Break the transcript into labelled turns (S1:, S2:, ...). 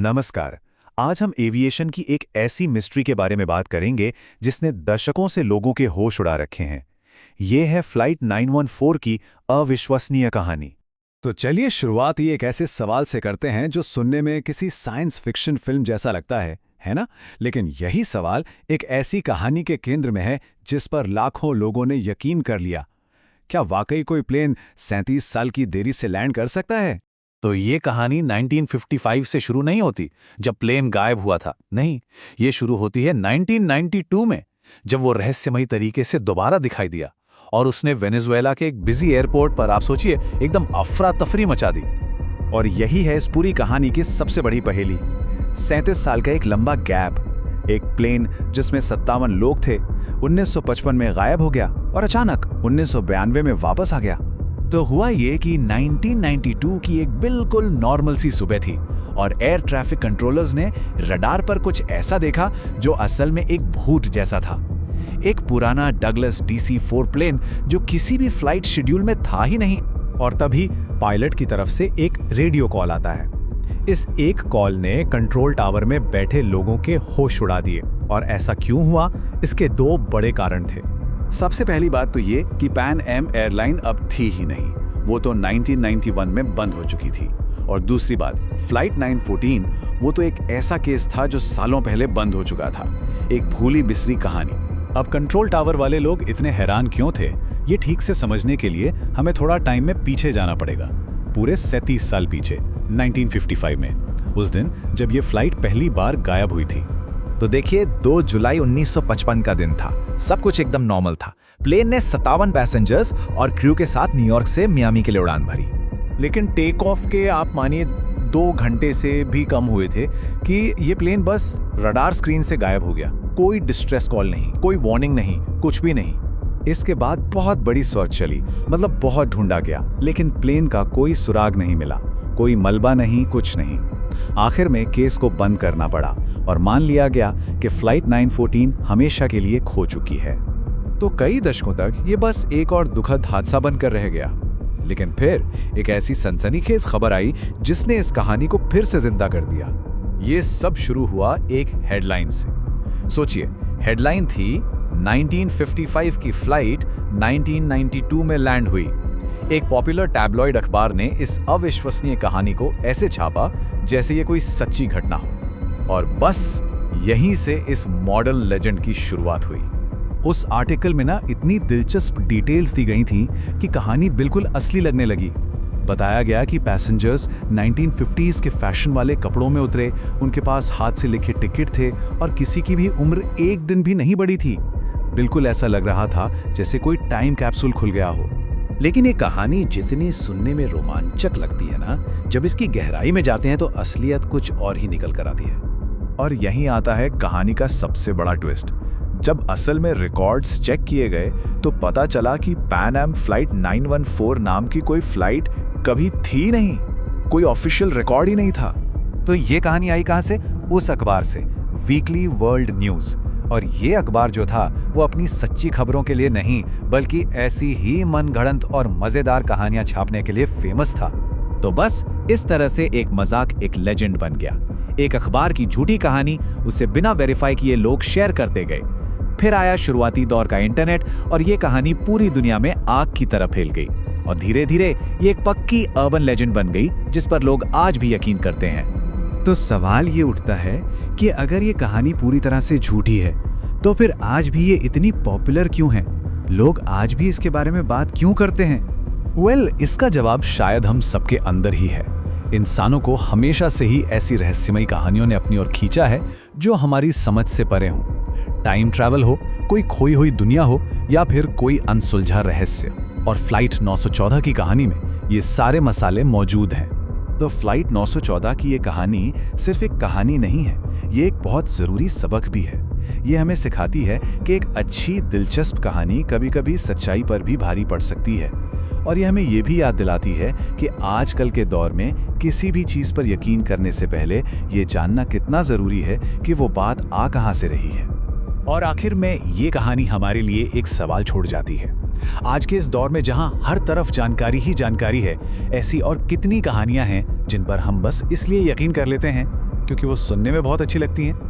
S1: नमस्कार। आज हम एविएशन की एक ऐसी मिस्ट्री के बारे में बात करेंगे जिसने दशकों से लोगों के होश उड़ा रखे हैं। ये है फ्लाइट 914 की अविश्वसनीय कहानी।
S2: तो चलिए शुरुआत ही एक ऐसे सवाल से करते हैं जो सुनने में किसी साइंस फिक्शन फिल्म जैसा लगता है ना? लेकिन यही सवाल एक ऐसी कहानी के केंद्र में है जिस पर लाखों लोगों ने यकीन कर लिया। क्या वाकई कोई प्लेन 37 साल की देरी से लैंड कर सकता है?
S3: तो ये कहानी 1955 से शुरू नहीं होती जब प्लेन गायब हुआ था। नहीं, ये शुरू होती है 1992 में, जब वो रहस्यमयी तरीके से दोबारा दिखाई दिया और उसने वेनेजुएला के एक बिजी एयरपोर्ट पर, आप सोचिए, एकदम अफरा तफरी मचा दी।
S2: और यही है इस पूरी कहानी की सबसे बड़ी पहेली। 37 साल का एक लंबा गैप, एक प्लेन जिसमें 57 लोग थे 1955 में गायब हो गया और अचानक 1992 में वापस आ गया।
S3: तो हुआ ये कि 1992 की एक बिल्कुल नॉर्मल सी सुबह थी और एयर ट्रैफिक कंट्रोलर्स ने रडार पर कुछ ऐसा देखा जो असल में एक भूत जैसा था। एक पुराना डगलस DC-4 प्लेन जो किसी भी फ्लाइट शेड्यूल में था ही नहीं।
S2: और तभी पायलट की तरफ से एक रेडियो कॉल आता है। इस एक कॉल ने कंट्रोल टावर में बैठे लोगों के होश उड़ा दिए। और ऐसा क्यों हुआ, इसके दो बड़े कारण थे। सबसे पहली बात तो ये कि पैन एम एयरलाइन अब थी ही नहीं, वो तो 1991 में बंद हो चुकी थी। और दूसरी बात, फ्लाइट 914 वो तो एक ऐसा केस था जो सालों पहले बंद हो चुका था, एक भूली बिसरी कहानी। अब कंट्रोल टावर वाले लोग इतने हैरान क्यों थे, ये ठीक से समझने के लिए हमें थोड़ा टाइम में पीछे जाना पड़ेगा, पूरे 37 साल पीछे, 1955 में, उस दिन जब ये फ्लाइट पहली बार गायब हुई थी।
S4: तो देखिए, 2 जुलाई 1955 का दिन था। सब कुछ एकदम नॉर्मल था। प्लेन ने 57 पैसेंजर्स और क्रू के साथ न्यूयॉर्क से मियामी के लिए उड़ान भरी।
S2: लेकिन टेक ऑफ के आप मानिए 2 घंटे से भी कम हुए थे कि ये प्लेन बस रडार स्क्रीन से गायब हो गया। कोई डिस्ट्रेस कॉल नहीं, कोई वार्निंग नहीं, कुछ भी नहीं। इसके बाद बहुत बड़ी सर्च चली, मतलब बहुत ढूंढा गया, लेकिन प्लेन का कोई सुराग नहीं मिला, कोई मलबा नहीं, कुछ नहीं। आखिर में केस को बंद करना पड़ा और मान लिया गया कि फ्लाइट 914 हमेशा के लिए खो चुकी है। तो कई दशकों तक ये बस एक और दुखद हादसा बनकर रह गया। लेकिन फिर एक ऐसी सनसनीखेज खबर आई जिसने इस कहानी को फिर से जिंदा कर दिया। ये सब शुरू हुआ एक हेडलाइन से। सोचिए, हेडलाइन थी 1955 की फ्लाइट 1992 में लैंड हुई। एक पॉपुलर टैबलॉइड अखबार ने इस अविश्वसनीय कहानी को ऐसे छापा जैसे ये कोई सच्ची घटना हो। और बस यहीं से इस मॉडर्न लेजेंड की शुरुआत हुई। उस आर्टिकल में ना इतनी दिलचस्प डिटेल्स दी गई थी कि कहानी बिल्कुल असली लगने लगी। बताया गया कि पैसेंजर्स 1950s के फैशन वाले कपड़ों में उतरे, उनके पास हाथ से लिखे टिकट थे और किसी की भी उम्र एक दिन भी नहीं बढ़ी थी। बिल्कुल ऐसा लग रहा था जैसे कोई टाइम कैप्सूल खुल गया हो।
S3: लेकिन ये कहानी जितनी सुनने में रोमांचक लगती है ना, जब इसकी गहराई में जाते हैं तो असलियत कुछ और ही निकल कर आती है।
S2: और यहीं आता है कहानी का सबसे बड़ा ट्विस्ट। जब असल में रिकॉर्ड्स चेक किए गए तो पता चला कि पैन एम फ्लाइट 914 नाम की कोई फ्लाइट कभी थी नहीं, कोई ऑफिशियल रिकॉर्ड ही नहीं था।
S4: तो ये कहानी आई कहां से? उस अखबार से, वीकली वर्ल्ड न्यूज। और ये अखबार जो था वो अपनी सच्ची खबरों के लिए नहीं, बल्कि ऐसी ही मनगढ़ंत और मजेदार कहानियां छापने के लिए फेमस था। तो बस इस तरह से एक मजाक एक लेजेंड बन गया। एक अखबार की झूठी कहानी, उसे बिना वेरीफाई किए लोग शेयर करते गए। फिर आया शुरुआती दौर का इंटरनेट और ये कहानी पूरी दुनिया में आग की तरह फैल गई। और धीरे धीरे ये एक पक्की अर्बन लेजेंड बन गई जिस पर लोग आज भी यकीन करते हैं।
S2: तो सवाल ये उठता है कि अगर ये कहानी पूरी तरह से झूठी है तो फिर आज भी ये इतनी पॉपुलर क्यों है? लोग आज भी इसके बारे में बात क्यों करते हैं? इसका जवाब शायद हम सबके अंदर ही है। इंसानों को हमेशा से ही ऐसी रहस्यमयी कहानियों ने अपनी ओर खींचा है जो हमारी समझ से परे हों। टाइम ट्रैवल हो, कोई खोई हुई दुनिया हो, या फिर कोई अनसुलझा रहस्य। और फ्लाइट 914 की कहानी में ये सारे मसाले मौजूद हैं। तो फ्लाइट 914 की ये कहानी सिर्फ एक कहानी नहीं है, ये एक बहुत ज़रूरी सबक भी है। ये हमें सिखाती है कि एक अच्छी दिलचस्प कहानी कभी-कभी सच्चाई पर भी भारी पड़ सकती है। और ये हमें ये भी याद दिलाती है कि आजकल के दौर में किसी भी चीज़ पर यकीन करने से पहले ये जानना कितना ज़रूरी है कि वो बात आ कहाँ से रही है। और आखिर में ये कहानी हमारे लिए एक सवाल छोड़ जाती है। आज के इस दौर में जहां हर तरफ जानकारी ही जानकारी है, ऐसी और कितनी कहानियां हैं जिन पर हम बस इसलिए यकीन कर लेते हैं क्योंकि वो सुनने में बहुत अच्छी लगती हैं।